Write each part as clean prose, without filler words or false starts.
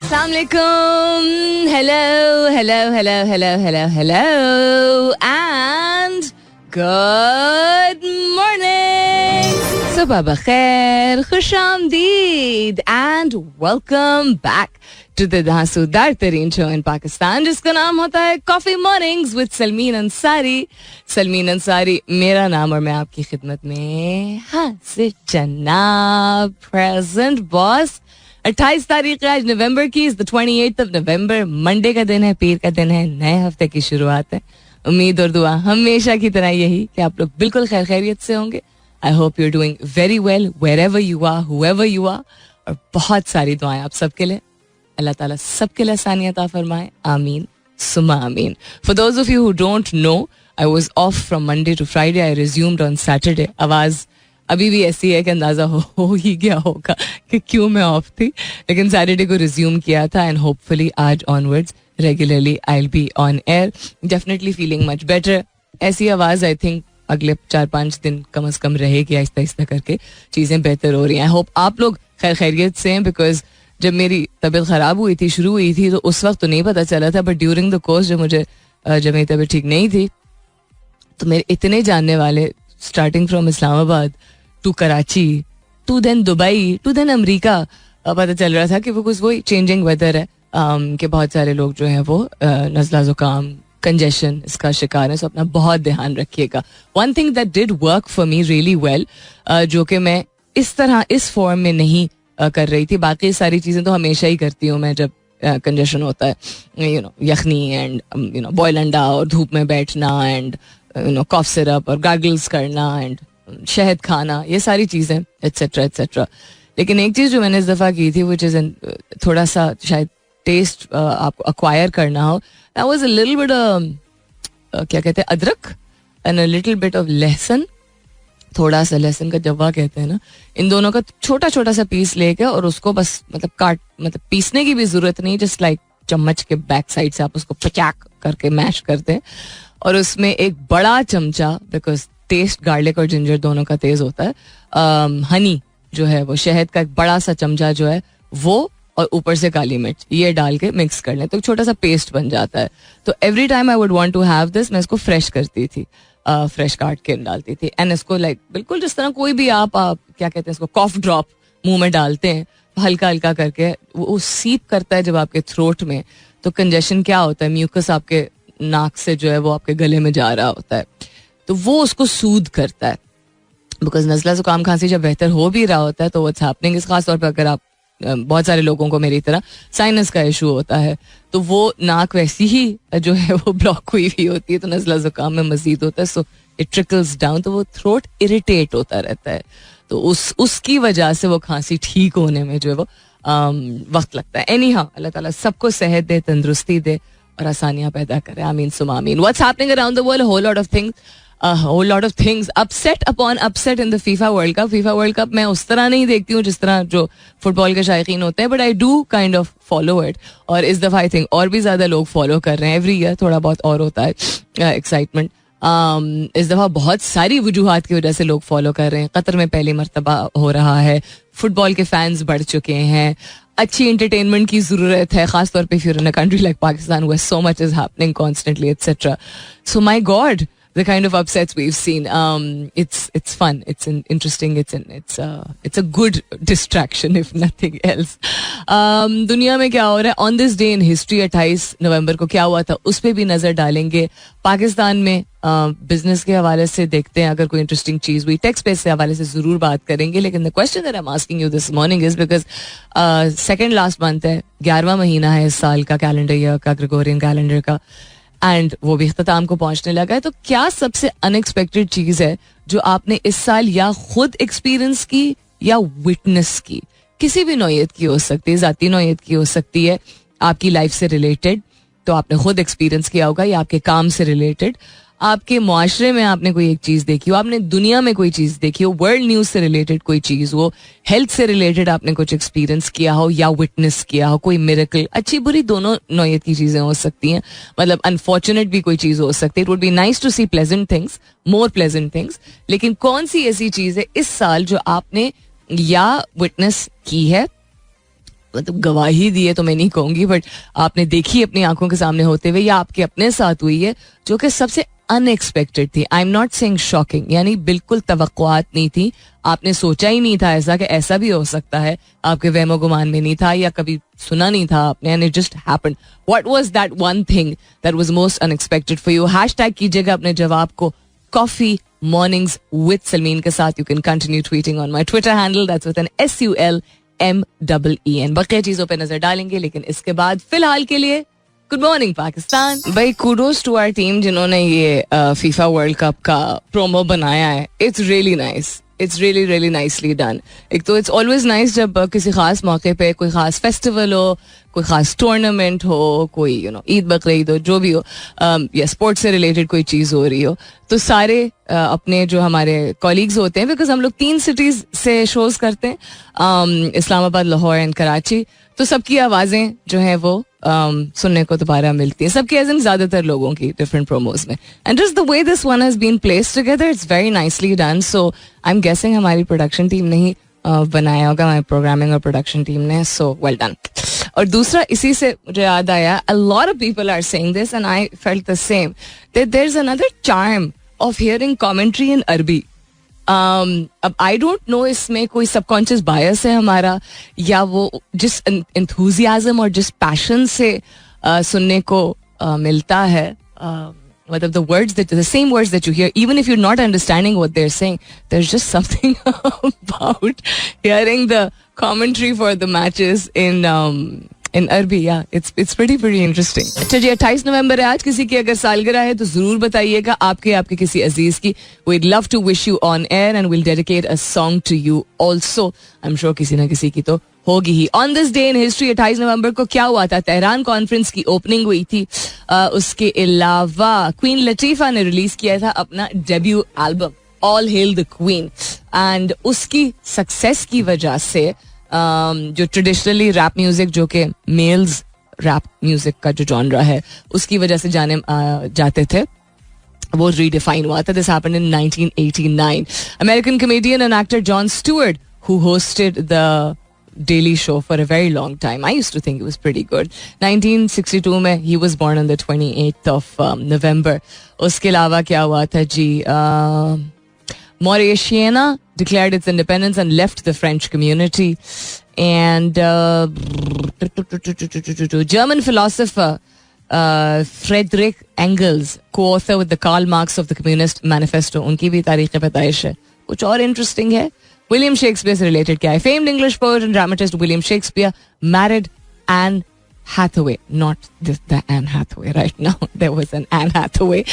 Assalamualaikum. Hello, and good morning. Subah bakhair, khushamdeed, and welcome back to the धांसूदार तरीन show in Pakistan, जिसका नाम होता है Coffee Mornings with Salmeen Ansari. Salmeen Ansari मेरा नाम और मैं आपकी खिदमत में हाजिर जनाब. Present boss. 28 तारीख है आज नवंबर की. Is the 28th of November. Monday का दिन है, पीर का दिन है, नए हफ्ते की शुरुआत है. उम्मीद और दुआ हमेशा की तरह यही कि आप लोग बिल्कुल खैर खैरियत से होंगे. I hope you are doing very well wherever you are, whoever you are. और बहुत सारी दुआएं आप सबके लिए. अल्लाह ताला सबके लिए आसानियत अता फरमाए. आमीन सुमा आमीन. For those of you who don't know, I was off from Monday to Friday. I resumed on Saturday. आवाज अभी भी ऐसी है कि अंदाजा हो ही गया होगा कि क्यों मैं ऑफ थी, लेकिन सैटरडे को रिज्यूम किया था एंड होपफुली आज onwards regularly I will be on air. Definitely feeling much better. ऐसी आवाज आई थिंक अगले 4-5 दिन कम अज कम रहेगी. आहिस्ता आहिस्ता करके चीजें बेहतर हो रही हैं. आई होप आप लोग खैर खैरियत से हैं, बिकॉज जब मेरी तबीयत खराब हुई थी, शुरू हुई थी, तो उस वक्त तो नहीं पता चला था, बट ड्यूरिंग द कोर्स जब मेरी तबीयत ठीक नहीं थी, तो मेरे इतने जानने वाले starting from Islamabad to Karachi to then Dubai to then America, पता चल रहा था कि वो कुछ वही चेंजिंग वेदर है कि बहुत सारे लोग जो हैं वो नज़ला ज़ुकाम कंजेशन इसका शिकार है. सो अपना बहुत ध्यान रखिएगा. One thing that did work for me really well, जो कि मैं इस तरह इस फॉर्म में नहीं कर रही थी. बाकी सारी चीज़ें तो हमेशा ही करती हूँ मैं जब कंजेशन होता है. यखनी एंड बॉयल अंडा और धूप में बैठना एंड कॉफ सिरप और गार्गल्स करना एंड शहद खाना, ये सारी चीज़ें एट्सेट्रा एट्सेट्रा. लेकिन एक चीज़ जो मैंने इस दफ़ा की थी, विच इज़ थोड़ा सा शायद टेस्ट आपको अक्वायर करना हो, that was a little bit क्या कहते हैं अदरक and a little bit of लहसुन. थोड़ा सा लहसुन का जव्वा कहते हैं ना, इन दोनों का छोटा छोटा सा पीस लेके और उसको बस मतलब पीसने की भी जरूरत नहीं, जस्ट लाइक चम्मच के बैक साइड से आप उसको पचाक करके मैश करते हैं. और उसमें एक बड़ा चमचा, बिकॉज टेस्ट गार्लिक और जिंजर दोनों का तेज होता है, हनी जो है वो शहद का एक बड़ा सा चमचा जो है वो, और ऊपर से काली मिर्च, ये डाल के मिक्स कर लें तो छोटा सा पेस्ट बन जाता है. तो every time I would want to have this, मैं इसको फ्रेश करती थी, फ्रेश काट के डालती थी. एंड इसको लाइक बिल्कुल जिस तरह कोई भी आप क्या कहते हैं इसको कॉफ ड्रॉप मुंह में डालते हैं, हल्का हल्का करके वो सीप करता है जब आपके थ्रोट में. तो कंजेशन क्या होता है, म्यूकस आपके नाक से जो है वो आपके गले में जा रहा होता है, तो वो उसको सूद करता है. बिकॉज नज़ला ज़ुकाम खांसी जब बेहतर हो भी रहा होता है तो व्हाट्स हैपनिंग इस खास तौर पर अगर आप बहुत सारे लोगों को मेरी तरह साइनस का इशू होता है, तो वो नाक वैसी ही जो है वो ब्लॉक हुई हुई होती है, तो नज़ला ज़ुकाम में मजीद होता है. सो इट ट्रिकल्स डाउन, तो वो थ्रोट इरिटेट होता रहता है. तो उसकी वजह से वो खांसी ठीक होने में जो है वो वक्त लगता है. एनी हाउ, अल्लाह ताला सबको सेहत दे, तंदुरुस्ती दे और आसानियां पैदा करे. आमीन सुमा आमीन. What's happening around the world? A whole lot of things. Upset upon upset in the FIFA World Cup. FIFA World Cup मैं उस तरह नहीं देखती हूँ जिस तरह जो फुटबॉल के शायकीन होते हैं, but I do kind of follow it. और इस दफ़ा I think और भी ज़्यादा लोग फॉलो कर रहे हैं. Every year थोड़ा बहुत और होता है एक्साइटमेंट. इस दफ़ा बहुत सारी वजूहात की वजह से लोग फॉलो कर रहे हैं. कतर में पहली मरतबा हो रहा है. फुटबॉल के फैंस बढ़ चुके हैं. अच्छी एंटरटेनमेंट की ज़रूरत है, खासतौर पर if you're in a country like Pakistan where so much is happening constantly, etc. So my God, the kind of upsets we've seen, it's fun, it's interesting, it's a good distraction if nothing else. दुनिया में क्या हो रहा है on this day in history, 28 नवंबर को क्या हुआ था उस पर भी नजर डालेंगे. पाकिस्तान में बिजनेस के हवाले से देखते हैं अगर कोई इंटरेस्टिंग चीज हुई. टेक स्पेस के हवाले से जरूर बात करेंगे, लेकिन the question that I am asking you this morning is because second last month है, 11वां महीना है इस साल का, कैलेंडर ईयर का, ग्रेगोरियन कैलेंडर का, एंड वो भी इख्तिताम को पहुंचने लगा है. तो क्या सबसे अनएक्सपेक्टेड चीज है जो आपने इस साल या खुद एक्सपीरियंस की या विटनेस की? किसी भी नौयत की हो सकती है, जाती नौयत की हो सकती है, आपकी लाइफ से रिलेटेड, तो आपने खुद एक्सपीरियंस किया होगा, या आपके काम से रिलेटेड, आपके मुआशरे में आपने कोई एक चीज देखी हो, आपने दुनिया में कोई चीज देखी हो, वर्ल्ड न्यूज से रिलेटेड कोई चीज हो, हेल्थ से रिलेटेड आपने कुछ एक्सपीरियंस किया हो या विटनेस किया हो, कोई मिरेकल, अच्छी बुरी दोनों नौयत की चीजें हो सकती हैं, मतलब अनफॉर्चुनेट भी कोई चीज हो सकती है. It would be nice to see pleasant things, more pleasant things, लेकिन कौन सी ऐसी चीज है इस साल जो आपने या विटनेस की है, मतलब गवाही दी है तो मैं नहीं कहूँगी, बट आपने देखी अपनी आंखों के सामने होते हुए या आपके अपने साथ हुई है, जो कि सबसे अनएक्सपेक्टेड थी. I am not saying shocking, यानी बिल्कुल तवक्कुआत नहीं थी, आपने सोचा ही नहीं था ऐसा कि ऐसा भी हो सकता है, आपके वहमो गुमान में नहीं था या कभी सुना नहीं था आपने, and it just happened. What was that one thing that was most unexpected for you? Hashtag कीजिएगा अपने जवाब को कॉफी मॉर्निंग्स विद सलमीन के साथ. You can continue tweeting on my Twitter handle, that's with an SULMEEN. बकिया चीजों पे नजर डालेंगे, लेकिन इसके बाद फिलहाल के लिए गुड मॉर्निंग पाकिस्तान. भाई कुडोस टू आवर टीम जिन्होंने ये फीफा वर्ल्ड कप का प्रोमो बनाया है. It's really nice, it's really really nicely done. एक तो इट्स ऑलवेज नाइस जब किसी खास मौके पे कोई खास फेस्टिवल हो, कोई खास टूर्नामेंट हो, कोई ईद बकरीद हो, जो भी हो, या स्पोर्ट्स से रिलेटेड कोई चीज़ हो रही हो, तो सारे अपने जो हमारे कॉलीग्स होते हैं, बिकॉज हम लोग 3 सिटीज़ से शोज़ करते हैं, इस्लामाबाद, लाहौर एंड कराची, तो सबकी आवाज़ें जो हैं वो सुनने को दोबारा मिलती हैं, सबकी एज इन ज़्यादातर लोगों की डिफरेंट प्रोमोज में. And just the way this one has been placed together, it's very nicely done. So I am guessing हमारी प्रोडक्शन टीम ने ही बनाया होगा, हमारी प्रोग्रामिंग और प्रोडक्शन टीम ने. So well done. और दूसरा इसी से मुझे याद आया, a lot of people are saying this and I felt the same, that there's another charm of hearing commentary in Arabi. अब I don't know इसमें कोई subconscious bias है हमारा, या वो जिस enthusiasm और जिस passion से सुनने को मिलता है, मतलब the same words that you hear, even if you're not understanding what they're saying, there's just something about hearing the commentary for the matches in Arabi. Yeah, it's pretty interesting. अच्छा जी, 28 नवंबर है आज. किसी की अगर सालगिरह है तो जरूर बताइएगा, आपके किसी अजीज की. We'd love to wish you on air and we'll dedicate a song to you also. I'm sure किसी ना किसी की तो होगी ही. On this day in history 28 नवंबर को क्या हुआ था? तेहरान कॉन्फ्रेंस की ओपनिंग हुई थी. उसके अलावा क्वीन लतीफा ने रिलीज किया था अपना debut album all hello the queen, and उसकी सक्सेस की वजह से जो ट्रेडिशनली रैप म्यूजिक, जो कि मेल्स रैप म्यूजिक का जो जॉनरा है, उसकी वजह से जाने जाते थे, वो रीडिफाइन हुआ था. This happened in 1989. American comedian and actor John Stuart, who hosted the Daily Show for a very long time. I used to think it was pretty good. 1962 में he was born on the 28th of November. उसके अलावा क्या हुआ था जी? Mauritania declared its independence and left the French community. And German philosopher Friedrich Engels, co-author with the Karl Marx of the Communist Manifesto, उनकी भी तारीख पैदाइश है. कुछ और इंटरेस्टिंग है. विलियम शेक्सपियर से रिलेटेड क्या है? Famed English poet and dramatist William Shakespeare married Anne Hathaway, not the Anne Hathaway right now. There was an Anne Hathaway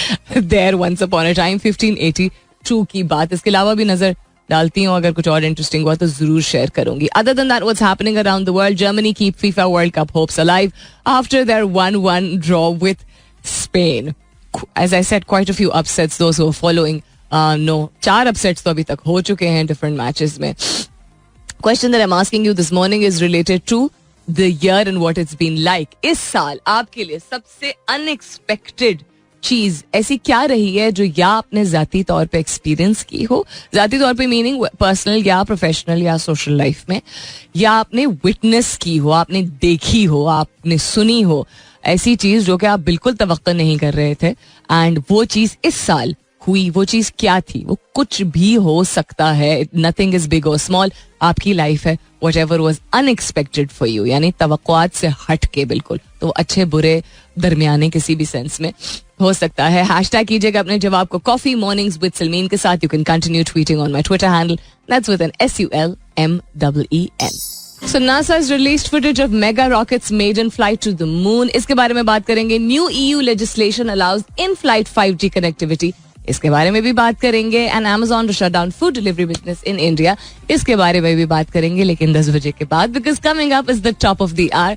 there once upon a time. 1582 की बात. इसके अलावा भी नजर डालती हूँ, अगर कुछ और इंटरेस्टिंग हुआ तो जरूर शेयर करूंगी. Other than that, what's happening around the world? Germany keep FIFA World Cup hopes alive after their 1-1 draw with Spain. As I said, quite a few upsets. Those who are following no, 4 upsets तो अभी तक हो चुके हैं different matches में. Question that I'm asking you this morning is related to the year and what it's been like. इस साल आपके लिए सबसे unexpected चीज ऐसी क्या रही है जो या आपने जाती तौर पे एक्सपीरियंस की हो, जाती तौर पे मीनिंग पर्सनल या प्रोफेशनल या सोशल लाइफ में, या आपने विटनेस की हो, आपने देखी हो, आपने सुनी हो, ऐसी चीज जो कि आप बिल्कुल तवक्को नहीं कर रहे थे, एंड वो चीज इस साल हुई. वो चीज क्या थी? वो कुछ भी हो सकता है. नथिंग इज बिग और स्मॉल. आपकी लाइफ है. Whatever was unexpected for you, यानी तवक्कुआत से हट के बिल्कुल, तो अच्छे बुरे दरमियाने किसी भी सेंस में हो सकता है. हैशटैग कीजिएगा अपने जवाब को कॉफी मॉर्निंग्स विद सलमीन के साथ. You can continue tweeting on my Twitter handle, that's with an SULMEEN. So NASA has released footage of mega rockets made in flight to the moon. इसके बारे में बात करेंगे. New EU legislation allows in-flight 5G connectivity. इसके बारे में भी बात करेंगे. And Amazon to shut down food delivery business in India. इसके बारे में भी बात करेंगे, लेकिन 10 बजे के बाद, because coming up is the top of the hour.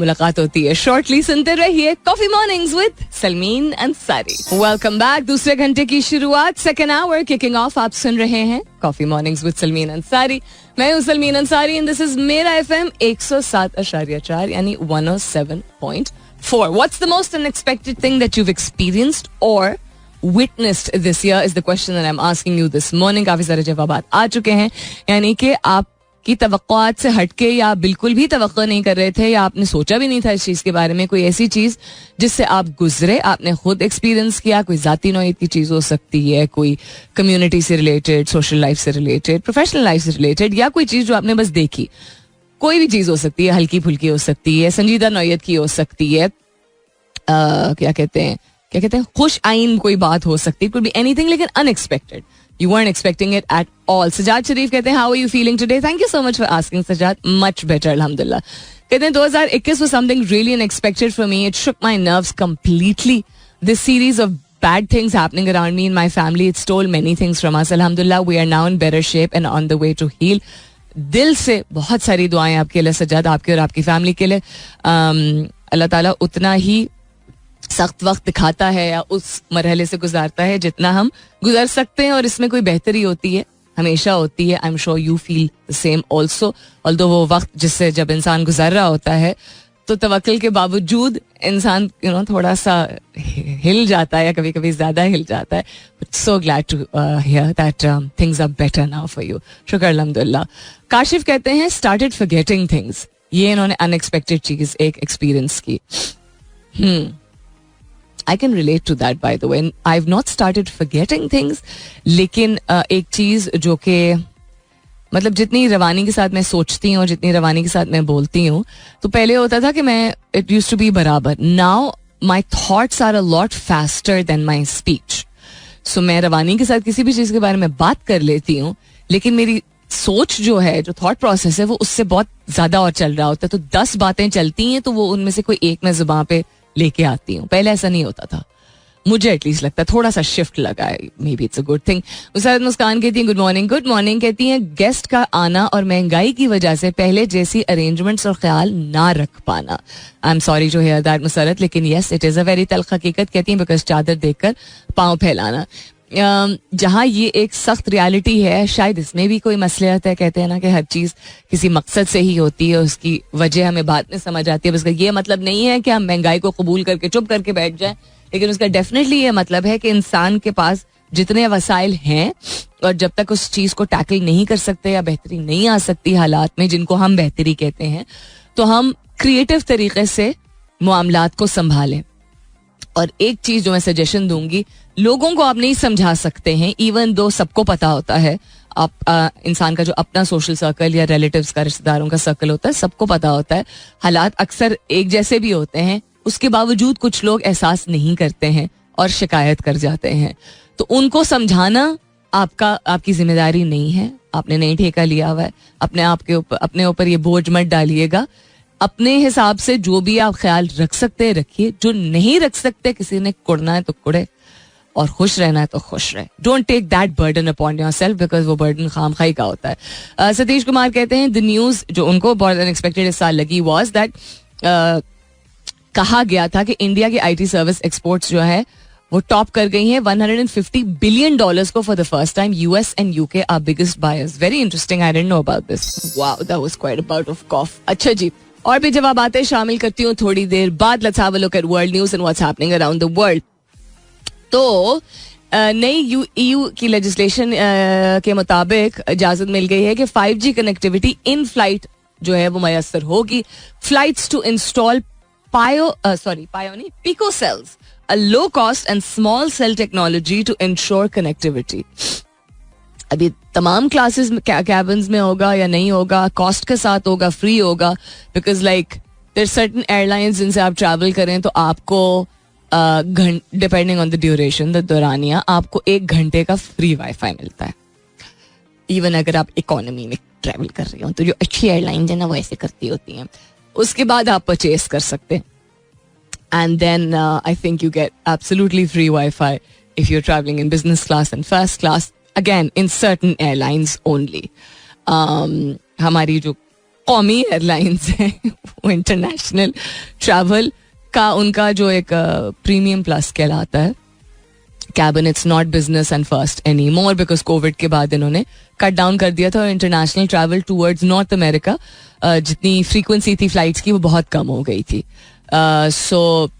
मुलाकात होती है शॉर्टली. सुनते रहिए coffee mornings with Sulmeen Ansari. Welcome back. दूसरे घंटे की शुरुआत, सेकेंड आवर किकिंग ऑफ. आप सुन रहे हैं coffee mornings with Sulmeen Ansari. मैं हूं Salmeen Ansari and this is मेरा FM 107.4 यानी 107.4. What's the most unexpected thing that you've experienced or witnessed this year is the question that I'm asking you this morning. काफी सारे जवाब आ चुके हैं, यानी कि आप की तवक्कुआत से हटके, या बिल्कुल भी तवक्को नहीं कर रहे थे, या आपने सोचा भी नहीं था इस चीज़ के बारे में, कोई ऐसी चीज़ जिससे आप गुजरे, आपने खुद एक्सपीरियंस किया, कोई ज़ाती नौइयत की चीज़ हो सकती है, कोई कम्युनिटी से रिलेटेड, सोशल लाइफ से रिलेटेड, प्रोफेशनल लाइफ से रिलेटेड, या कोई चीज़ जो आपने बस देखी. कोई भी चीज़ हो सकती है, हल्की फुल्की हो सकती है, संजीदा नौइयत की हो सकती है, क्या कहते हैं खुश आइन कोई बात हो सकती है, कुड बी एनीथिंग, लेकिन unexpected. You weren't expecting it at all. Sajjad Sharif कहते हैं, how are you feeling today? Thank you so much for asking, Sajjad. Much better, alhamdulillah. कहते हैं 2021 was something really unexpected for me. It shook my nerves completely. This series of bad things happening around me and my family, it stole many things from us. Alhamdulillah, we are now in better shape and on the way to heal. दिल से बहुत सारी दुआएं आपके लिए सजाद, आपके और आपकी फैमिली के लिए. अल्लाह ताला उतना ही सख्त वक्त दिखाता है या उस मरहले से गुजारता है जितना हम गुजर सकते हैं, और इसमें कोई बेहतरी होती है, हमेशा होती है. I am sure you feel the same also. Although वो वक्त जिससे जब इंसान गुजर रहा होता है तो तवक्कुल के बावजूद इंसान थोड़ा सा हिल जाता है, या कभी कभी ज्यादा हिल जाता है. But so glad to hear that things are better now for you. शुक्र अल्हम्दुलिल्लाह. काशिफ कहते हैं स्टार्टेड फॉरगेटिंग थिंग्स. ये इन्होंने अनएक्सपेक्टेड चीज एक एक्सपीरियंस की. I can relate to that, by the way. I've not started forgetting things, लेकिन एक चीज़ जो कि मतलब जितनी रवानी के साथ मैं सोचती हूँ और जितनी रवानी के साथ मैं बोलती हूँ, तो पहले होता था कि मैं it used to be बराबर. Now my thoughts are a lot faster than my speech. So मैं रवानी के साथ किसी भी चीज़ के बारे में बात कर लेती हूँ, लेकिन मेरी सोच जो है, जो थॉट प्रोसेस है, वो उससे बहुत ज़्यादा और चल रहा होता है. तो 10 बातें चलती हैं तो वो उनमें से कोई एक मैं जुबान पे लेके आती हूँ. पहले ऐसा नहीं होता था, मुझे एटलीस्ट लगता है. थोड़ा सा शिफ्ट लगा है, may be it's a good thing. Musad Muskan कहती हैं गुड मॉर्निंग. Good morning. कहती हैं गेस्ट का आना और महंगाई की वजह से पहले जैसी अरेंजमेंट्स और ख्याल ना रख पाना. I am sorry to hear that Musarrat, लेकिन yes it is a very तल्ख हकीकत. कहती हैं बिकॉज चादर देखकर पाँव फैलाना. जहाँ ये एक सख्त रियलिटी है, शायद इसमें भी कोई मसलियत है. कहते हैं ना कि हर चीज़ किसी मकसद से ही होती है, उसकी वजह हमें बाद में समझ आती है. बस ये मतलब नहीं है कि हम महंगाई को कबूल करके चुप करके बैठ जाएं, लेकिन उसका डेफिनेटली ये मतलब है कि इंसान के पास जितने वसाइल हैं, और जब तक उस चीज़ को टैकल नहीं कर सकते या बेहतरी नहीं आ सकती हालात में जिनको हम बेहतरी कहते हैं, तो हम क्रिएटिव तरीके से मामलात को संभालें. और एक चीज जो मैं सजेशन दूंगी, लोगों को आप नहीं समझा सकते हैं, इवन दो सबको पता होता है. आप इंसान का जो अपना सोशल सर्कल या रिलेटिव्स का, रिश्तेदारों का सर्कल होता है, सबको पता होता है. हालात अक्सर एक जैसे भी होते हैं, उसके बावजूद कुछ लोग एहसास नहीं करते हैं और शिकायत कर जाते हैं. तो उनको समझाना आपकी जिम्मेदारी नहीं है. आपने नहीं ठेका लिया हुआ है. अपने ऊपर ये बोझ मत डालिएगा. अपने हिसाब से जो भी आप ख्याल रख सकते हैं रखिए, जो नहीं रख सकते, किसी ने कुड़ना है तो कुड़े और खुश रहना है तो खुश रहे. Don't take that burden upon yourself, because वो बर्डन खामखाई का होता है. सतीश कुमार कहते हैं द न्यूज जो उनको बहुत अनएक्सपेक्टेड इस साल लगी वाज दैट कहा गया था कि इंडिया की आईटी सर्विस एक्सपोर्ट्स जो है वो टॉप कर गई हैं $150 बिलियन को for the first time. US and UK are biggest buyers. Very interesting. I didn't know about this. Wow, that was quite a bout of cough. अच्छा जी, और भी जवाब आते शामिल करती हूँ थोड़ी देर बाद. Let's have a look at world news and what's happening around the world. तो नई ईयू की लेजिस्लेशन के मुताबिक इजाजत मिल गई है कि 5G कनेक्टिविटी इन फ्लाइट जो है वो मैसर होगी. Flights to install pico cells, a low cost and small cell technology to ensure connectivity. अभी तमाम क्लासेस कैबिन्स में होगा या नहीं होगा, कॉस्ट के साथ होगा, फ्री होगा, because like there certain airlines जिनसे आप ट्रैवल करें तो आपको depending on the duration, the दौरानिया, आपको 1 घंटे का फ्री वाईफाई मिलता है. इवन अगर आप इकोनॉमी में ट्रैवल कर रहे हो तो जो अच्छी एयरलाइंस है ना वो ऐसे करती होती हैं. उसके बाद आप परचेज कर सकते हैं. And then I think you get absolutely free Wi-Fi if you're traveling in business class and first class. Again, in certain airlines only. हमारी जो कौमी एयरलाइंस हैं वो इंटरनेशनल ट्रैवल का उनका जो एक प्रीमियम प्लस कहलाता है cabin. It's not business and first any more because Covid के बाद इन्होंने कट डाउन कर दिया था और international travel towards north America जितनी फ्रीक्वेंसी थी फ्लाइट्स की वो बहुत कम हो गई थी. सो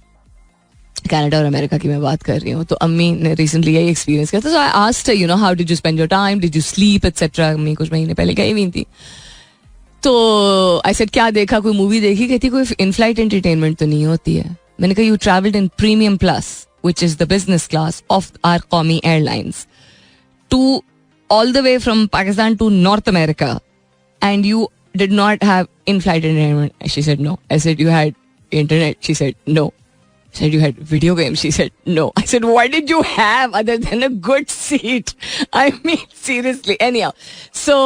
कनाडा और अमेरिका की मैं बात कर रही हूँ. तो अम्मी ने रिसेंटली यही एक्सपीरियंस किया था. So I asked how did you spend your time, did you sleep etcetera. अम्मी कुछ महीने पहले गई हुई थी. तो आई सेड क्या देखा, कोई मूवी देखी? कहती कोई इन फ्लाइट एंटरटेनमेंट तो नहीं होती है. मैंने कहा you travelled in premium plus which is the business class of our Qawmi Airlines to all the way from Pakistan to North America, and you did not have in-flight entertainment. She said no. I said you had internet. She said no. I said you had video games. She said no. I said what did you have other than a good seat? I mean seriously. Anyhow, so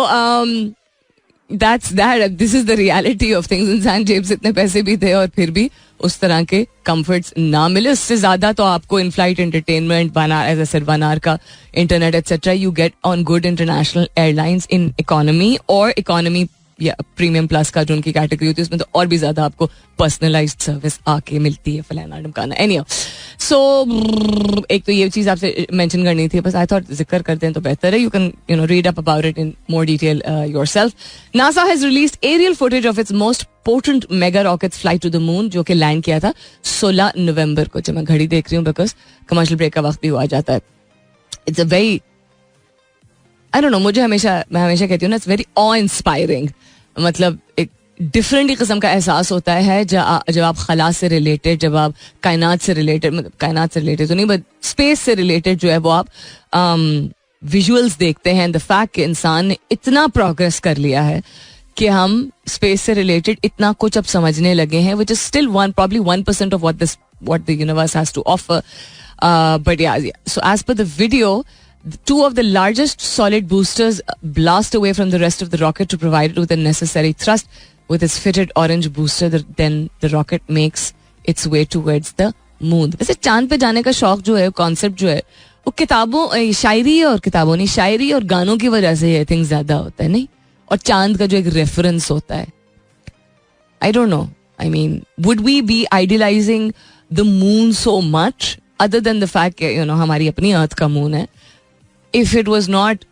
that's that. This is the reality of things. इंसान जेब से इतने पैसे भी थे और फिर भी उस तरह के कंफर्ट्स ना मिले. उससे ज्यादा तो आपको इन फ्लाइट एंटरटेनमेंट, 1 hour का internet etcetera you get on good international airlines in economy और इकोनॉमी या प्रीमियम प्लस का जो उनकी कैटेगरी होती है उसमें तो और भी ज्यादा आपको पर्सनलाइज्ड सर्विस आके मिलती है फलाना ढमकाना. एनीहाउ, सो एक तो ये चीज आपसे मेंशन करनी थी, बस आई थॉट जिक्र करते हैं तो बेहतर है. You can read up about it in more detail yourself. NASA has released aerial footage of its most potent mega rockets flight to the moon, जो कि लैंड किया था 16 नवंबर को. जब मैं घड़ी देख रही हूँ बिकॉज कमर्शियल ब्रेक का वक्त भी हुआ जाता है. It's a very, I don't no, मैं हमेशा कहती हूँ ना, इट्स वेरी ऑ इंस्पायरिंग. मतलब एक डिफरेंट ही किस्म का एहसास होता है जब आप खला से रिलेटेड, जब आप कायनात से रिलेटेड, मतलब कायनात से रिलेटेड तो नहीं बट स्पेस से रिलेटेड जो है वो आप विजुअल्स देखते हैं. द फैक्ट कि इंसान ने इतना प्रोग्रेस कर लिया है कि हम स्पेस से रिलेटेड इतना कुछ अब समझने लगे हैं, which is still probably 1% of what the universe has to offer. But yeah, so as per the video, 2 of the largest solid boosters blast away from the rest of the rocket to provide it with the necessary thrust. With its fitted orange booster, then the rocket makes its way towards the moon. वैसे चांद पे जाने का शौक जो है, concept जो है, वो किताबों, शायरी और किताबों नहीं, शायरी और गानों की वजह से ये थिंग ज्यादा होता है नहीं, और चांद का जो एक रेफरेंस होता है. I don't know, I mean would we be idealising the moon so much other than the fact कि हमारी अपनी अर्थ का मून है. If it was not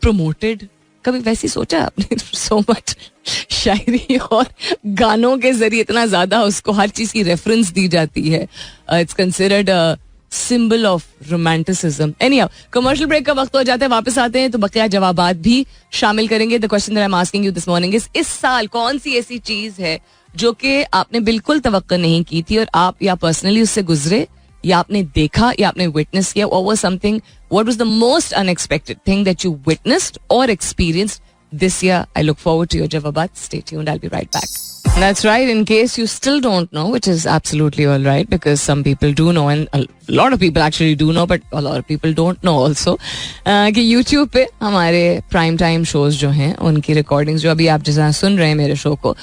promoted, कभी वैसी सोचा आपने? so much शायरी और गानों के जरिए इतना ज्यादा उसको हर चीज की रेफरेंस दी जाती है. It's considered a symbol of romanticism. Anyhow, commercial break का वक्त हो जाता है, वापस आते हैं तो बकिया जवाबात भी शामिल करेंगे. The question that I am asking you this morning is, इस साल कौन सी ऐसी चीज है जो कि आपने बिल्कुल तवक्को नहीं की थी और आप या पर्सनली उससे गुजरे या आपने देखा या आपने विटनेस किया, or was something, what was the most unexpected thing that you witnessed or experienced this year? I look forward to your jawabat. Stay tuned, I'll be right back. That's right, in case you still don't know, which is absolutely all right, because some people do know and a lot of people actually do know, but a lot of people don't know also, कि YouTube पे हमारे prime time shows जो हैं उनकी recordings जो अभी आप जैसा सुन रहे हैं मेरे शो को,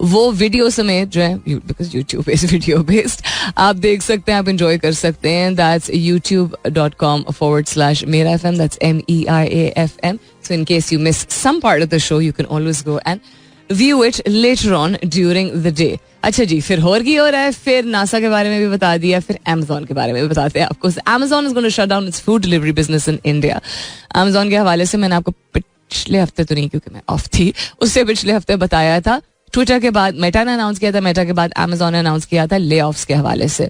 वो वीडियो समेत जो है, because YouTube is video based, आप देख सकते हैं, आप इंजॉय कर सकते हैं. That's youtube.com/merafm. That's MERAFM. So in case you miss some part of the show, you can always go and view it later on during the day. अच्छा जी, फिर और की हो रहा है, फिर नासा के बारे में भी बता दिया, फिर Amazon के बारे में भी बताते हैं आपको. Amazon is going to shut down its food delivery business in India. Amazon के हवाले से मैंने आपको पिछले हफ्ते तो नहीं, क्योंकि मैं ऑफ थी, उससे पिछले हफ्ते बताया था. ट्विटर के बाद मेटा ने अनाउंस किया था, मेटा के बाद Amazon ने अनाउंस किया था ले ऑफ्स के हवाले से.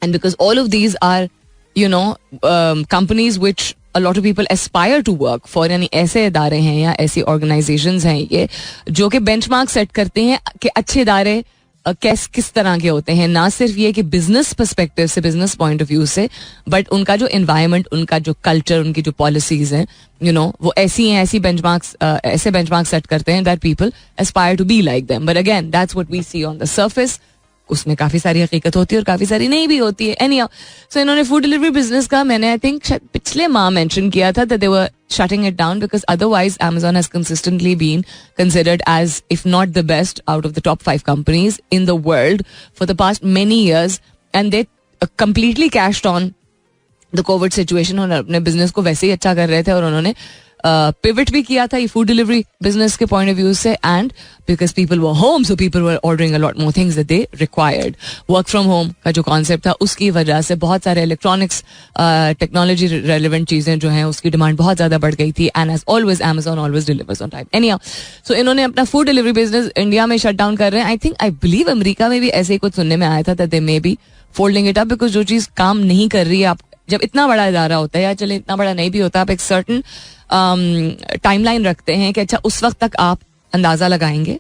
And because all of these are companies which a lot of people aspire to work for, यानी ऐसे इदारे हैं या ऐसी organizations हैं ये जो कि बेंचमार्क सेट करते हैं कि अच्छे इदारे किस तरह के होते हैं, ना सिर्फ ये कि बिजनेस पर्सपेक्टिव से, बिजनेस पॉइंट ऑफ व्यू से, बट उनका जो एनवायरनमेंट, उनका जो कल्चर, उनकी जो पॉलिसीज हैं, वो ऐसी हैं, ऐसे बेंचमार्क्स सेट करते हैं that people aspire to be like them. But again that's what we see on the surface. उसमें काफी सारी हकीकत होती है और काफी सारी नहीं भी होती है. एनीहाउ, सो इन्होंने फूड डिलीवरी बिजनेस का, मैंने आई थिंक पिछले माह मेंशन किया था, that they were shutting it down because otherwise Amazon has consistently been considered as, if not the best, out of the top 5 companies in the world for the past many years, and they completely cashed on the COVID situation और अपने business को वैसे ही अच्छा कर रहे थे और उन्होंने पिवट भी किया था ये फूड डिलीवरी बिजनेस के पॉइंट ऑफ व्यू से. And because people were home, so people were ordering a lot more things that they required. Work from home का जो कॉन्सेप्ट था उसकी वजह से बहुत सारे इलेक्ट्रॉनिक्स, टेक्नोलॉजी रेलिवेंट चीजें जो हैं उसकी डिमांड बहुत ज्यादा बढ़ गई थी. And as always Amazon always delivers on time. Anyhow, so इन्होंने अपना फूड डिलीवरी बिजनेस इंडिया में शट डाउन कर रहे हैं. आई बिलीव अमेरिका में भी ऐसे ही कुछ सुनने में आया था that they may be folding it up, because जो चीज काम नहीं कर रही है, आप जब इतना बड़ा इदारा होता है, या चले इतना बड़ा नहीं भी होता, आप एक सर्टन टाइमलाइन रखते हैं कि अच्छा उस वक्त तक आप अंदाजा लगाएंगे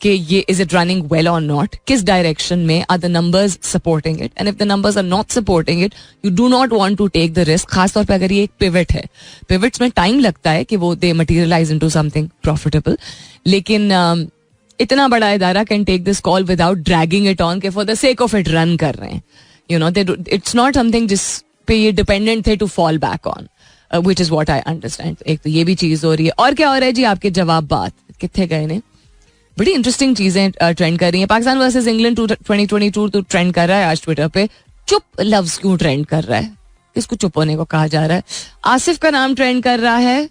कि ये इज इट रनिंग वेल और नॉट, किस डायरेक्शन में, are the numbers supporting it, and if the numbers are not supporting it you do not want to take the risk. खासतौर पे अगर ये एक पिवट है, पिवट्स में टाइम लगता है कि वो they materialize into something profitable, लेकिन इतना बड़ा इदारा can take this call without dragging it on के for the sake of it run कर रहे हैं. You know, it's not something जिस पे ये डिपेंडेंट थे to fall back on, which is what I understand. एक तो ये भी चीज हो रही है. और क्या हो रहा है जी, आपके जवाब बात कितने गए ने, बड़ी इंटरेस्टिंग चीजें ट्रेंड कर रही हैं. पाकिस्तान वर्सेस इंग्लैंड 2022 तो ट्रेंड कर रहा है आज ट्विटर पे. चुप लफ्ज क्यों ट्रेंड कर रहा है, किसको चुप होने को कहा जा रहा है. आसिफ का नाम ट्रेंड कर रहा है.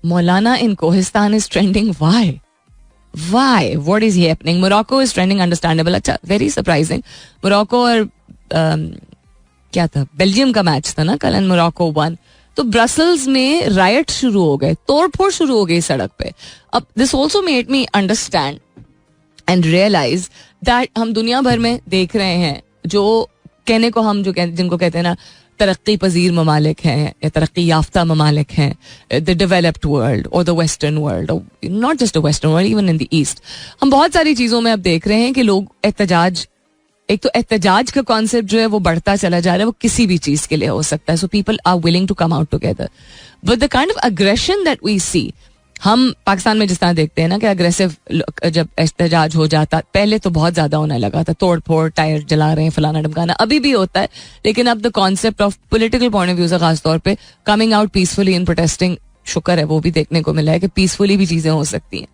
Maulana in Kohistan is trending. Why what is happening. Morocco is trending, understandable. अच्छा, वेरी सरप्राइजिंग. मोरक्को और क्या था, बेल्जियम का मैच था ना कल, एंड मोरक्को वन. तो ब्रसल्स में रायट शुरू हो गए, तोड़फोड़ शुरू हो गई सड़क पे. अब this also made me understand and realize that हम दुनिया भर में देख रहे हैं जो कहने को हम जिनको कहते हैं ना तरक्की पजीर ममालिक हैं या तरक्की याफ्ता ममालिक हैं, द डेवलप्ड वर्ल्ड और the western world, not just the western world, even in the east. हम बहुत सारी चीज़ों में अब देख रहे हैं कि लोग एहतजाज, एक तो एहतजाज का कॉन्सेप्ट जो है वो बढ़ता चला जा रहा है. वो किसी भी चीज के लिए हो सकता है. So people are willing to come out together. But the kind of aggression that we see, हम पाकिस्तान में जिस तरह देखते हैं ना कि अग्रेसिव जब एहतजाज हो जाता, पहले तो बहुत ज्यादा होने लगा था, तोड़ फोड़, टायर जला रहे हैं, फलाना ढमकाना, अभी भी होता है. लेकिन अब the concept of political point of view से खासतौर पर कमिंग आउट पीसफुली इन प्रोटेस्टिंग, शुक्र है वो भी देखने को मिला है कि पीसफुली भी चीजें हो सकती हैं.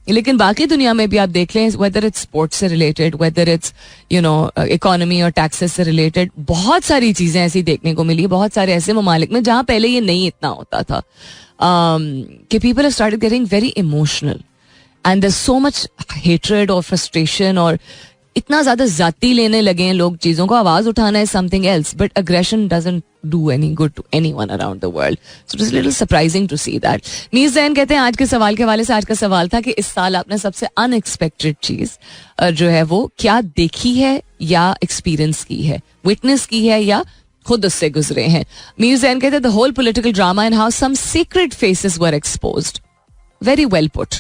लेकिन बाकी दुनिया में भी आप देख लें, वेदर इट्स स्पोर्ट्स से related, whether it's you know economy और टैक्सेस से रिलेटेड, बहुत सारी चीजें ऐसी देखने को मिली. बहुत सारे ऐसे ममालिक में जहां पहले ये नहीं इतना होता था कि people have started getting very emotional and there so much hatred और फ्रस्ट्रेशन, और इतना ज्यादा जाती लेने लगे हैं लोग चीजों को. आवाज उठाना है something else, but aggression doesn't do any good to anyone around the world. So it is little surprising to see that. Mir Jain कहते हैं आज के सवाल के हवाले से, आज का सवाल था कि इस साल आपने सबसे अनएक्सपेक्टेड चीज जो है वो क्या देखी है या एक्सपीरियंस की है, विटनेस की है या खुद उससे गुजरे हैं. मीर जैन कहते हैं the whole political drama and how some secret faces were exposed. Very well put.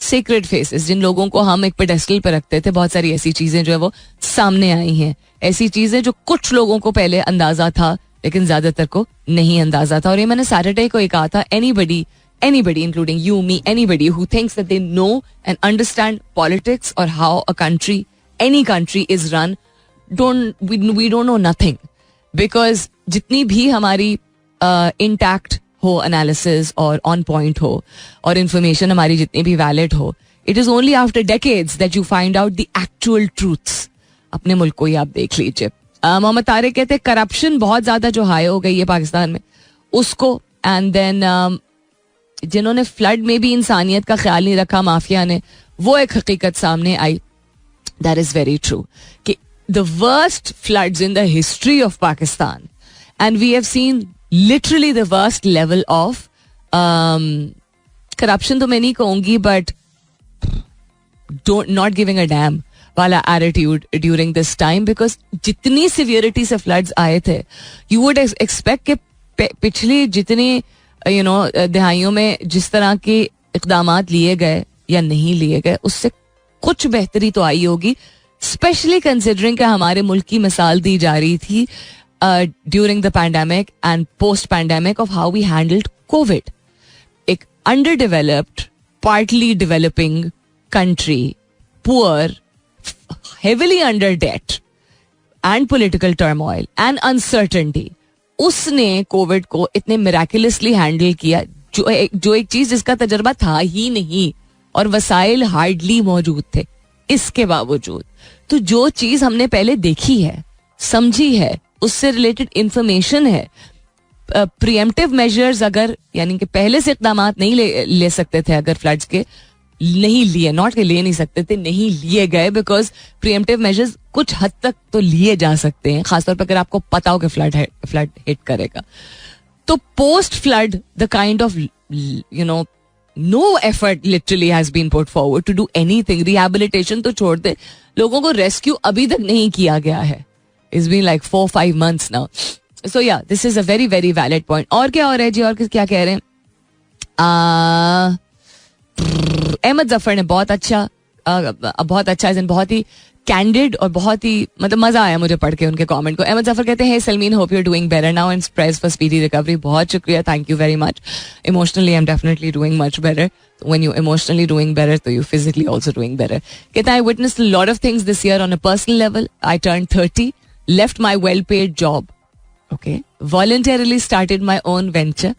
Secret faces, जिन लोगों को हम एक पेडेस्टल पे रखते थे, बहुत सारी ऐसी चीजें जो है वो सामने आई हैं. ऐसी चीजें जो कुछ लोगों को पहले अंदाजा था लेकिन ज्यादातर को नहीं अंदाजा था. और ये मैंने सैटरडे को ही कहा था, anybody including you, me, anybody who thinks that they know and understand politics और how a country, any country is run, we don't know nothing. Because जितनी भी हमारी इंटैक्ट हो एनालिसिस और ऑन पॉइंट हो और इंफॉर्मेशन हमारी जितनी भी वैलिड हो, it is only after decades that you find out the actual truths. अपने मुल्क को ही आप देख लीजिए. मोहम्मद तारिक कहते हैं करप्शन बहुत ज्यादा जो हाई हो गई है पाकिस्तान में उसको, एंड देन जिन्होंने फ्लड में भी इंसानियत का ख्याल नहीं रखा, माफिया ने, वो एक हकीकत सामने आई. दैट इज वेरी ट्रू कि the worst floods in the history of Pakistan, and we have seen literally the worst level of corruption, तो मैं नहीं कहूंगी, but not giving a damn वाला attitude during this time. Because जितनी severity से floods आए थे, यू वुड एक्सपेक्ट कि पिछली जितनी यू नो दहाइयों में जिस तरह के इक़दामात लिए गए या नहीं लिए गए, उससे कुछ बेहतरी तो आई होगी. स्पेशली कंसिडरिंग कि हमारे मुल्क की मिसाल दी जा रही थी during the pandemic and post pandemic of how we handled covid. एक under developed, partly developing country, poor, heavily under debt and political turmoil and uncertainty, उसने कोविड को इतने मिराकुलसली हैंडल किया, जो एक चीज जिसका तजर्बा था ही नहीं और वसाइल हार्डली मौजूद थे. इसके बावजूद तो जो चीज हमने पहले देखी है, समझी है, उससे रिलेटेड इंफॉर्मेशन है, प्रीएम्प्टिव मेजर्स अगर, यानी कि पहले से इक़दामात नहीं ले सकते थे, अगर फ्लड्स के नहीं लिए, नॉट के ले नहीं सकते थे, नहीं लिए गए, बिकॉज प्रीएम्प्टिव मेजर्स कुछ हद तक तो लिए जा सकते हैं, खासतौर पर अगर आपको पता हो कि फ्लड हिट करेगा. तो post flood the kind of you know no effort literally has been put forward to do anything. Rehabilitation तो छोड़ दे, लोगों को रेस्क्यू अभी तक नहीं किया गया है. It's been like 4-5 months now. So yeah, this is a very very valid point. और क्या हो रहा है जी, और क्या कह रहे हैं? अहमद जफर ने बहुत अच्छा बहुत ही कैंडिड और बहुत ही मतलब मजा आया मुझे पढ़ के उनके कमेंट को. अहमद जफर कहते हैं Salmeen hope you are doing better now and praise for speedy recovery. बहुत शुक्रिया, thank you very much. Emotionally I am definitely doing much better. When you emotionally doing better, so you physically also doing better. कहता I witnessed a lot of things this year on a personal level. I turned 30, left my well-paid job. Okay. Voluntarily started my own venture.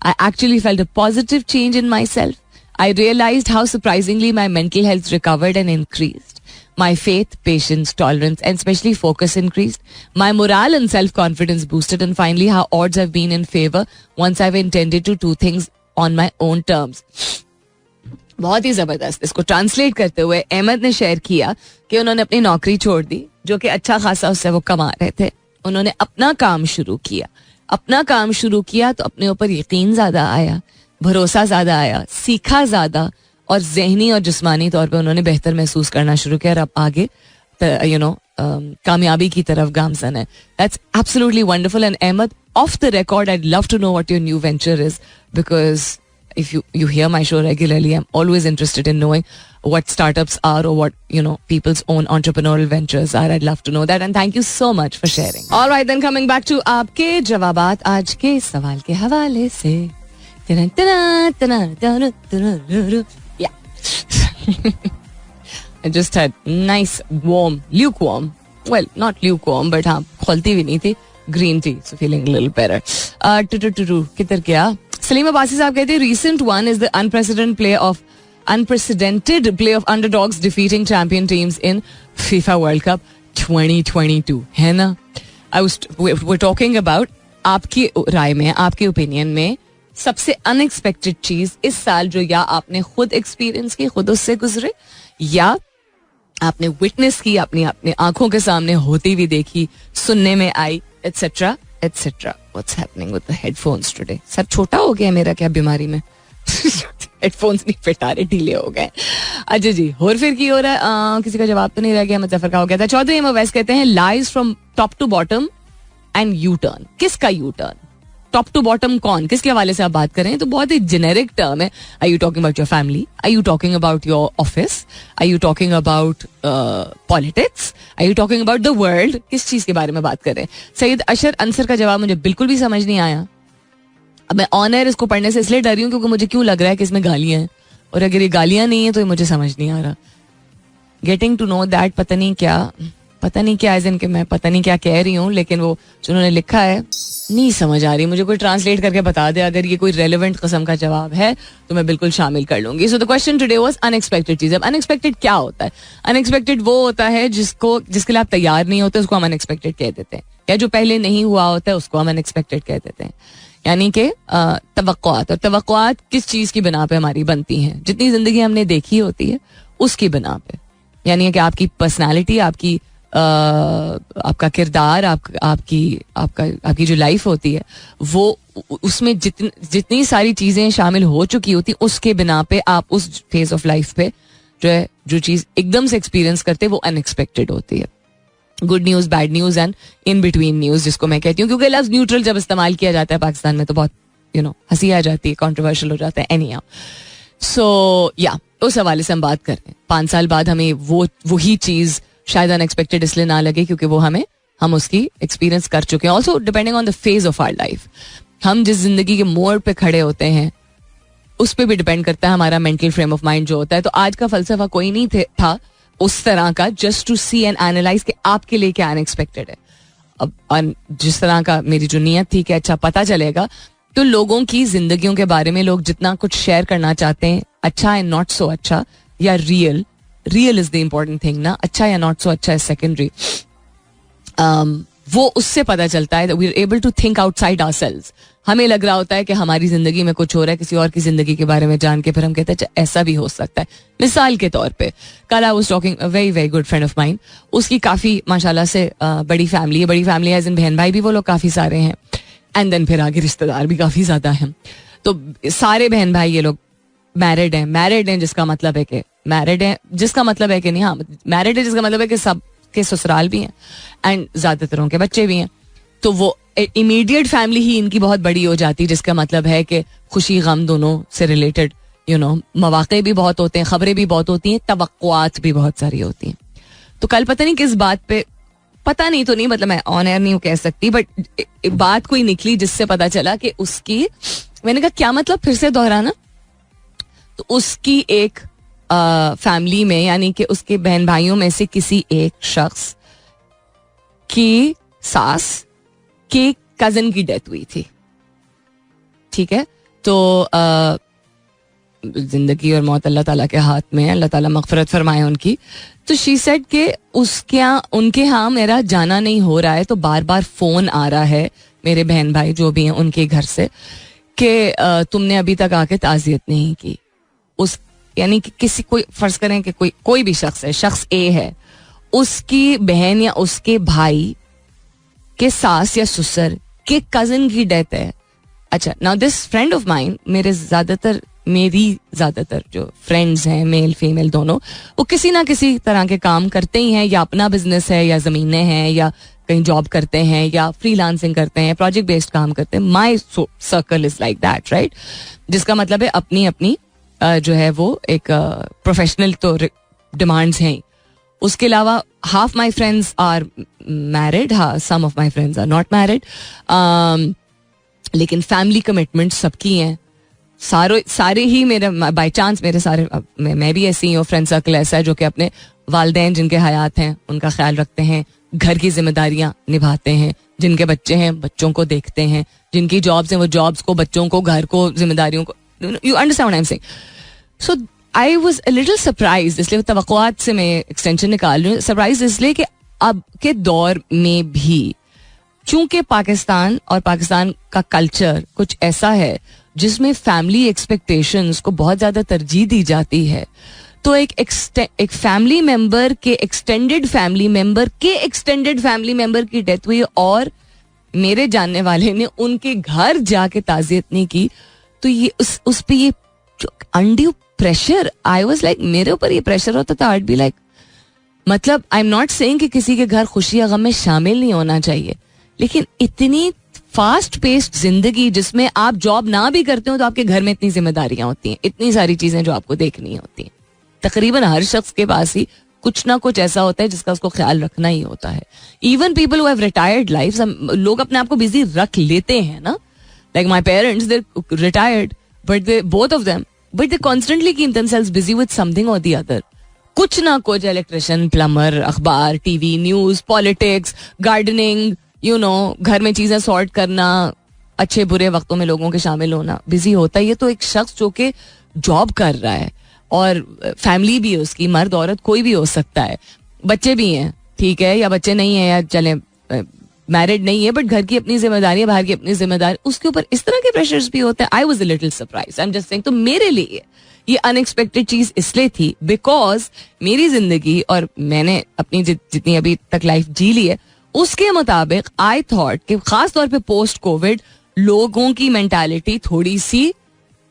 I actually felt a positive change in myself. I realized how surprisingly my mental health recovered and increased. My faith, patience, tolerance, and especially focus increased. My morale and self-confidence boosted, and finally how odds have been in favor once I've intended to do things on my own terms. बहुत ही जबरदस्त. इसको translate करते हुए अहमद ने share किया कि उन्होंने अपनी नौकरी छोड़ दी जो कि अच्छा खासा उससे वो कमा रहे थे. उन्होंने अपना काम शुरू किया तो अपने ऊपर यकीन ज्यादा आया, भरोसा ज्यादा आया, सीखा ज्यादा और ज़हनी और जिस्मानी तौर पे उन्होंने बेहतर महसूस करना शुरू किया और अब आगे कामयाबी की तरफ गामजन है. That's absolutely wonderful. And Ahmed, off the record I love to know what your new venture is, because if you hear my show regularly, I'm always interested in knowing what startups are or what, people's own entrepreneurial ventures are. I'd love to know that, and thank you so much for sharing. All right, then coming back to आपके जवाबात आज के सवाल के हवाले से. Yeah. I just had nice lukewarm, well, not lukewarm, but हाँ खोलती भी नहीं थी, green tea, so feeling a little better. किधर गया? सलीम अब्बासी साहब कहते हैं recent one is the unprecedented play of underdogs defeating champion teams in FIFA World Cup 2022 है ना. we're talking about आपकी राय में, आपके ओपिनियन में सबसे अनएक्सपेक्टेड चीज इस साल जो या आपने खुद एक्सपीरियंस की, खुद उससे गुजरे, या आपने विटनेस की, अपनी आंखों के सामने होती हुई देखी, सुनने में आई, etcetera etcetera. What's happening with the headphones today? Sir छोटा हो गया मेरा क्या बीमारी में? हेडफोन्स नहीं फिट आ रहे, ढीले हो गए. अच्छा जी, और फिर की हो रहा है? किसी का जवाब तो नहीं रह गया. मुजफ्फर का हो गया था. चौधरी अवैस कहते हैं lies from top to bottom and U turn. किसका U turn? Top to bottom कौन, किसके हवाले से आप बात करें? तो बहुत ही जेनेरिक टर्म है. Are you talking about your family? Are you talking about your office? Are you talking about politics? Are you talking about the world? किस चीज के बारे में बात कर रहे हैं? सईद अशर अंसर का जवाब मुझे बिल्कुल भी समझ नहीं आया. अब मैं ऑन एयर इसको पढ़ने से इसलिए डर रही हूँ क्योंकि मुझे क्यों लग रहा है कि इसमें गालियां हैं, और अगर ये गालियां नहीं है तो ये मुझे समझ नहीं आ रहा. गेटिंग टू नो दैट पता नहीं क्या एज इन के मैं पता नहीं क्या कह रही हूँ, लेकिन वो जो उन्होंने लिखा है नहीं समझ आ रही. मुझे कोई ट्रांसलेट करके बता दे. अगर ये कोई रेलेवेंट किस्म का जवाब है तो मैं बिल्कुल शामिल कर लूंगी. So the question today was unexpected चीज. अब अनएक्सपेक्टेड क्या होता है? अनएक्सपेक्टेड वो होता है जिसके लिए आप तैयार नहीं होते, उसको हम अनएक्सपेक्टेड कह देते हैं. या जो पहले नहीं हुआ होता है उसको हम अनएक्सपेक्टेड कह देते हैं. यानी कि तवक्कुआत. और तवक्कुआत किस चीज की बिना पे हमारी बनती हैं? जितनी जिंदगी हमने देखी होती है उसकी बिना पे. यानी कि आपकी पर्सनालिटी, आपका किरदार, आपकी जो लाइफ होती है वो उसमें जितनी सारी चीजें शामिल हो चुकी होती, उसके बिना पे आप उस फेज ऑफ लाइफ पे जो चीज एकदम से एक्सपीरियंस करते वो अनएक्सपेक्टेड होती है. Good news, bad news and in between news, जिसको मैं कहती हूँ. क्योंकि लफ्ज न्यूट्रल जब इस्तेमाल किया जाता है पाकिस्तान में तो बहुत हंसी आ जाती है, कॉन्ट्रोवर्शियल हो जाता है. एनीहाउ, सो या उस हवाले से हम बात कर रहे हैं. 5 साल बाद हमें वही चीज शायद अनएक्सपेक्टेड इसलिए ना लगे क्योंकि वो हम उसकी एक्सपीरियंस कर चुके हैं. Also depending on the phase of our life, हम जिस जिंदगी के मोड़ पे खड़े होते हैं उस पर भी डिपेंड करता है हमारा मेंटल फ्रेम ऑफ माइंड जो होता है. तो आज का फलसफा कोई नहीं था उस तरह का, just to see and analyze कि आपके लिए क्या अनएक्सपेक्टेड है. अब जिस तरह का मेरी जो नीयत थी कि अच्छा पता चलेगा, तो लोगों की जिंदगियों के बारे में लोग जितना कुछ शेयर करना चाहते हैं, अच्छा एंड नॉट सो अच्छा, या real is the important thing ना. अच्छा या नॉट सो अच्छा इज सेकेंडरी. वो उससे पता चलता है we are able to think outside ourselves. हमें लग रहा होता है कि हमारी जिंदगी में कुछ हो रहा है, किसी और की जिंदगी के बारे में जान के फिर हम कहते हैं ऐसा भी हो सकता है. मिसाल के तौर पे कल I was talking, very very good friend of mine, उसकी काफी माशाल्लाह से बड़ी फैमिली है. बड़ी फैमिली है, बहन भाई भी वो लोग काफी सारे हैं, एंड देन फिर आगे रिश्तेदार भी काफी ज्यादा हैं. तो सारे बहन भाई ये लोग मैरिड हैं, जिसका मतलब है कि मैरिड है कि नहीं, हाँ मैरिड है जिसका मतलब है कि सब के ससुराल भी हैं एंड ज्यादातरों के बच्चे भी हैं. तो वो इमीडिएट फैमिली ही इनकी बहुत बड़ी हो जाती है, जिसका मतलब है कि खुशी गम दोनों से रिलेटेड मौक़े भी बहुत होते हैं, खबरें भी बहुत होती हैं, तवक्कुआत भी बहुत सारी होती हैं. तो कल पता नहीं किस बात पे, पता नहीं तो नहीं, मतलब मैं ऑन एयर नहीं कह सकती, बट बात कोई निकली जिससे पता चला कि उसकी, मैंने कहा क्या मतलब, फिर से दोहराना. तो उसकी एक फैमिली में, यानी कि उसके बहन भाइयों में से किसी एक शख्स की सास के कजन की डेथ हुई थी. ठीक है, तो जिंदगी और मौत अल्लाह ताला के हाथ में है, अल्लाह ताला मगफरत फरमाए उनकी. तो शी सेड के उनके यहाँ मेरा जाना नहीं हो रहा है, तो बार बार फोन आ रहा है मेरे बहन भाई जो भी हैं उनके घर से कि तुमने अभी तक आके ताज़ियत नहीं की. उस यानी कि किसी, कोई फर्ज करें कि कोई भी शख्स है, शख्स ए है, उसकी बहन या उसके भाई के सास या ससुर के कजन की डेथ है. अच्छा, now this friend of mine, मेरी ज्यादातर जो फ्रेंड्स हैं, मेल फीमेल दोनों, वो किसी ना किसी तरह के काम करते ही हैं, या अपना बिजनेस है, या जमीनें हैं, या कहीं जॉब करते हैं, या फ्रीलांसिंग करते हैं, प्रोजेक्ट बेस्ड काम करते हैं. My circle is like that, right. जिसका मतलब है अपनी अपनी जो है वो एक प्रोफेशनल तो डिमांड्स हैं. उसके अलावा half my friends are married, some of my friends are not married, लेकिन फैमिली कमिटमेंट सबकी हैं. सारे ही मेरे बाई चांस मेरे सारे, मैं भी ऐसी हूँ, फ्रेंड सर्कल ऐसा है जो कि अपने वालिदैन जिनके हयात हैं उनका ख्याल रखते हैं, घर की जिम्मेदारियां निभाते हैं, जिनके बच्चे हैं बच्चों को देखते हैं, जिनकी जॉब्स हैं वो जॉब्स को, बच्चों को, घर को, जिम्मेदारियों को. You understand what I am saying. So I was a little surprised, इसलिए तवक्कुआत से मैं एक्सटेंशन निकाल रही हूँ. सरप्राइज इसलिए कि अब के दौर में भी चूंकि पाकिस्तान और पाकिस्तान का कल्चर कुछ ऐसा है जिसमें फैमिली एक्सपेक्टेशंस को बहुत ज्यादा तरजीह दी जाती है, तो एक फैमिली मेंबर के एक्सटेंडेड फैमिली मेंबर की डेथ हुई और मेरे जानने वाले ने उनके घर जाके ताज़ियत नहीं की. तो ये उस पे ये undue pressure, I was like, मेरे ऊपर ये प्रेशर होता था, आई बी लाइक, मतलब आई एम नॉट सेइंग कि किसी के घर खुशी या गम में शामिल नहीं होना चाहिए, लेकिन इतनी फास्ट पेस्ड जिंदगी जिसमें आप जॉब ना भी करते हो तो आपके घर में इतनी जिम्मेदारियां होती हैं, इतनी सारी चीजें जो आपको देखनी होती हैं. तकरीबन हर शख्स के पास ही कुछ ना कुछ ऐसा होता है जिसका उसको ख्याल रखना ही होता है. Even people who have retired life, लोग अपने आप को बिजी रख लेते हैं ना. Like my parents, they retired but they both of them, but they constantly keep themselves busy with something और द अदर. कुछ ना कुछ, इलेक्ट्रिशियन, प्लम्बर, अखबार, टीवी, न्यूज, पॉलिटिक्स, गार्डनिंग, घर में चीजें सॉर्ट करना, अच्छे बुरे वक्तों में लोगों के शामिल होना, बिजी होता है. ये तो एक शख्स जो कि जॉब कर रहा है और फैमिली भी है उसकी, मर्द औरत कोई भी हो सकता है, बच्चे भी हैं, ठीक है, या बच्चे नहीं है, या चले मैरिड नहीं है, बट घर की अपनी जिम्मेदारी है, बाहर की अपनी जिम्मेदारी, उसके ऊपर इस तरह के प्रेशर्स भी होते हैं. I was a little surprise, I am just saying. तो मेरे लिए ये अनएक्सपेक्टेड चीज इसलिए थी बिकॉज मेरी जिंदगी और मैंने अपनी जितनी अभी तक लाइफ जी ली है उसके मुताबिक आई थॉट कि खास तौर पे पोस्ट कोविड लोगों की मेंटालिटी थोड़ी सी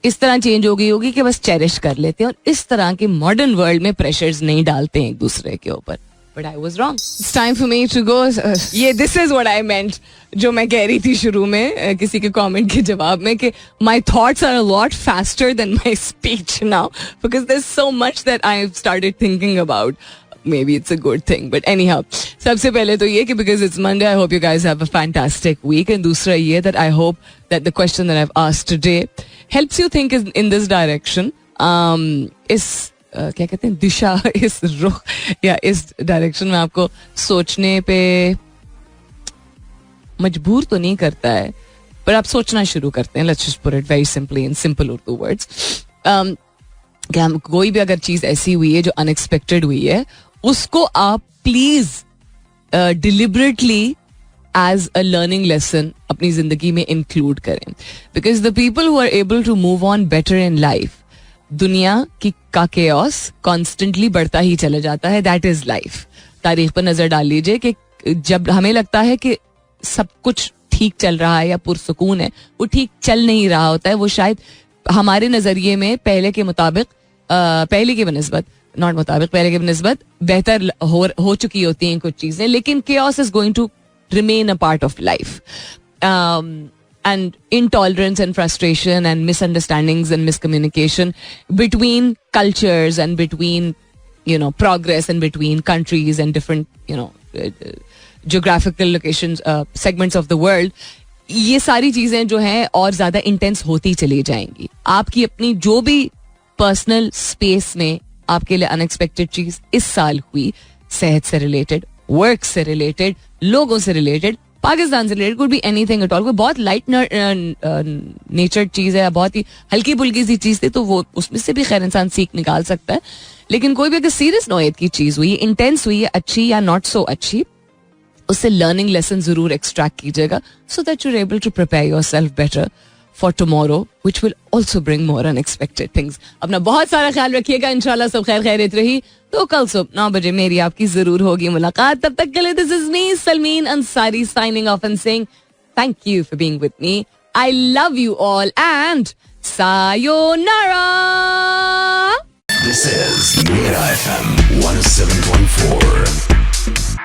इस तरह चेंज हो गई होगी कि बस चेरिश कर लेते हैं और इस तरह के मॉडर्न वर्ल्ड में प्रेशर्स नहीं डालते हैं एक दूसरे के ऊपर. But I was wrong. It's time for me to go. ये this is what I meant, जो मैं कह रही थी शुरू में किसी के कमेंट के जवाब में, कि my thoughts are a lot faster than my speech now because there is so much that I have started thinking about. Maybe it's a good thing, but anyhow, सबसे पहले तो ये कि because it's Monday, I hope you guys have a fantastic week, and दूसरा ये that I hope that the question that I've asked today helps you think in this direction. इस क्या कहते हैं, दिशा, इस रुख या इस डायरेक्शन में आपको सोचने पे मजबूर तो नहीं करता है, पर आप सोचना शुरू करते हैं. Let's just put it very simply in simple Urdu words. कि हम कोई भी अगर चीज ऐसी हुई है जो अनएक्सपेक्टेड हुई है, उसको आप please deliberately as a learning lesson अपनी जिंदगी में इंक्लूड करें. Because the people who are able to move on better in life, दुनिया की का केओस कॉन्स्टेंटली बढ़ता ही चला जाता है. That is life. तारीख पर नजर डाल लीजिए कि जब हमें लगता है कि सब कुछ ठीक चल रहा है या पुरसुकून है, वो ठीक चल नहीं रहा होता है. वो शायद हमारे नजरिए में पहले के मुताबिक, पहले के बनस्बत, नॉट मुताबिक, पहले के बनस्बत बेहतर हो चुकी होती हैं कुछ चीजें, लेकिन chaos is going to remain a part of life. and intolerance and frustration and misunderstandings and miscommunication between cultures and between, progress and between countries and different, geographical locations, segments of the world. ये सारी चीजें जो हैं और ज्यादा intense होती चली जाएंगी. आपकी अपनी जो भी पर्सनल स्पेस में आपके लिए अनएक्सपेक्टेड चीज इस साल हुई, सेहत से रिलेटेड, वर्क से रिलेटेड, लोगों से रिलेटेड, पाकिस्तान से related, could be anything at all. कोई बहुत लाइट नेचर्ड चीज है, बहुत ही हल्की फुल्की सी चीज थी, तो वो उसमें से भी खैर इंसान सीख निकाल सकता है. लेकिन कोई भी अगर सीरियस नोयत की चीज हुई, इंटेंस हुई है, अच्छी या नॉट सो अच्छी, उससे लर्निंग लेसन जरूर एक्सट्रैक्ट कीजिएगा, so that you are able to prepare yourself better for tomorrow, which will also bring more unexpected things. अपना बहुत सारा ख्याल रखिएगा. इंशाल्लाह सब खैर खैरियत रही तो कल सुबह 9 बजे मेरी आपकी जरूर होगी मुलाकात. तब तक के लिए this is me Salmeen Ansari signing off and saying thank you for being with me. I love you all and sayonara. This is Mira FM 107.4.